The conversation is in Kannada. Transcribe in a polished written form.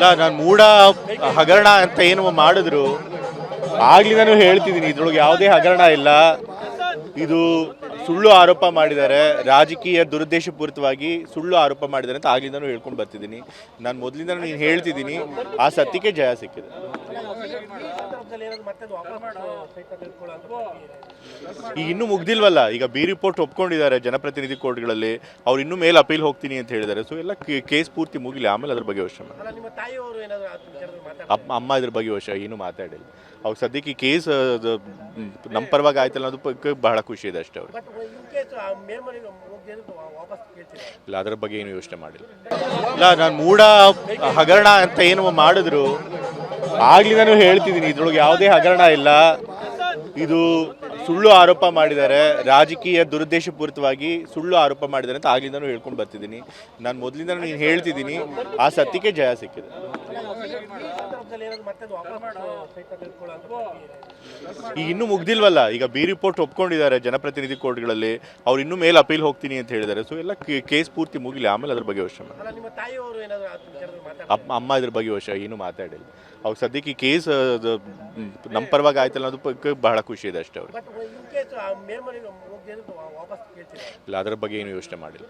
ಇಲ್ಲ ನಾನು ಮೂಢ ಹಗರಣ ಅಂತ ಏನು ಮಾಡಿದ್ರು ಆಗ್ಲಿಂದಾನು ಹೇಳ್ತಿದ್ದೀನಿ, ಇದ್ರೊಳಗೆ ಯಾವುದೇ ಹಗರಣ ಇಲ್ಲ. ಇದು ಸುಳ್ಳು ಆರೋಪ ಮಾಡಿದ್ದಾರೆ, ರಾಜಕೀಯ ದುರುದ್ದೇಶಪೂರಿತವಾಗಿ ಸುಳ್ಳು ಆರೋಪ ಮಾಡಿದ್ದಾರೆ ಅಂತ ಆಗ್ಲಿಂದಾನು ಹೇಳ್ಕೊಂಡು ಬರ್ತಿದ್ದೀನಿ. ನಾನು ಮೊದಲಿಂದ ನೀನು ಹೇಳ್ತಿದ್ದೀನಿ, ಆ ಸತ್ಯಕ್ಕೆ ಜಯ ಸಿಕ್ಕಿದೆ. ಈಗ ಇನ್ನೂ ಮುಗ್ದಿಲ್ವಲ್ಲ, ಈಗ ಬಿ ರಿಪೋರ್ಟ್ ಒಪ್ಕೊಂಡಿದ್ದಾರೆ ಜನಪ್ರತಿನಿಧಿ ಕೋರ್ಟ್ಗಳಲ್ಲಿ, ಅವ್ರು ಇನ್ನೂ ಮೇಲೆ ಅಪೀಲ್ ಹೋಗ್ತೀನಿ ಅಂತ ಹೇಳಿದ್ದಾರೆ. ಸೊ ಎಲ್ಲ ಕೇಸ್ ಪೂರ್ತಿ ಮುಗಿಲಿ, ಆಮೇಲೆ ಅದ್ರ ಬಗ್ಗೆ ಯೋಚನೆ ಮಾಡಿ. ಅಮ್ಮ ಇದ್ರ ಬಗ್ಗೆ ಯೋಚನೆ ಏನೂ ಮಾತಾಡಿಲ್ಲ. ಅವ್ರು ಸದ್ಯಕ್ಕೆ ಈ ಕೇಸ್ ನಮ್ಮ ಪರವಾಗಿ ಆಯ್ತಲ್ಲ ಅನ್ನೋದು ಬಹಳ ಖುಷಿ ಇದೆ ಅಷ್ಟೇ. ಅವ್ರಿಗೆ ಇಲ್ಲ, ಅದ್ರ ಬಗ್ಗೆ ಏನು ಯೋಚನೆ ಮಾಡಿಲ್ಲ. ಇಲ್ಲ ನಾನು ಮೂಢ ಹಗರಣ ಅಂತ ಏನು ಮಾಡಿದ್ರು ಆಗ್ಲಿಂದಾನು ಹೇಳ್ತಿದ್ದೀನಿ, ಇದ್ರೊಳಗೆ ಯಾವುದೇ ಹಗರಣ ಇಲ್ಲ. ಇದು ಸುಳ್ಳು ಆರೋಪ ಮಾಡಿದ್ದಾರೆ, ರಾಜಕೀಯ ದುರುದ್ದೇಶಪೂರಿತವಾಗಿ ಸುಳ್ಳು ಆರೋಪ ಮಾಡಿದ್ದಾರೆ ಅಂತ ಆಗ್ಲಿಂದಾನು ಹೇಳ್ಕೊಂಡು ಬರ್ತಿದ್ದೀನಿ. ನಾನು ಮೊದಲಿಂದ ನೀನು ಹೇಳ್ತಿದ್ದೀನಿ, ಆ ಸತ್ಯಕ್ಕೆ ಜಯ ಸಿಕ್ಕಿದೆ. ಈಗ ಇನ್ನೂ ಮುಗ್ದಿಲ್ವಲ್ಲ, ಈಗ ಬಿ ರಿಪೋರ್ಟ್ ಒಪ್ಕೊಂಡಿದ್ದಾರೆ ಜನಪ್ರತಿನಿಧಿ ಕೋರ್ಟ್ಗಳಲ್ಲಿ, ಅವ್ರು ಇನ್ನೂ ಮೇಲೆ ಅಪೀಲ್ ಹೋಗ್ತೀನಿ ಅಂತ ಹೇಳಿದ್ದಾರೆ. ಸೊ ಎಲ್ಲ ಕೇಸ್ ಪೂರ್ತಿ ಮುಗಿಲಿ, ಆಮೇಲೆ ಅದ್ರ ಬಗ್ಗೆ ಯೋಚನೆ ಮಾಡಿ. ಅಮ್ಮ ಇದ್ರ ಬಗ್ಗೆ ಯೋಚನೆ ಏನೂ ಮಾತಾಡಿಲ್ಲ. ಅವ್ರು ಸದ್ಯಕ್ಕೆ ಈ ಕೇಸ್ ನಮ್ಮ ಪರವಾಗಿ ಆಯ್ತಲ್ಲ ಅನ್ನೋದು ಬಹಳ ಖುಷಿ ಇದೆ ಅಷ್ಟೇ. ಅವ್ರಿಗೆ ಇಲ್ಲ, ಅದ್ರ ಬಗ್ಗೆ ಏನು ಯೋಚನೆ ಮಾಡಿಲ್ಲ.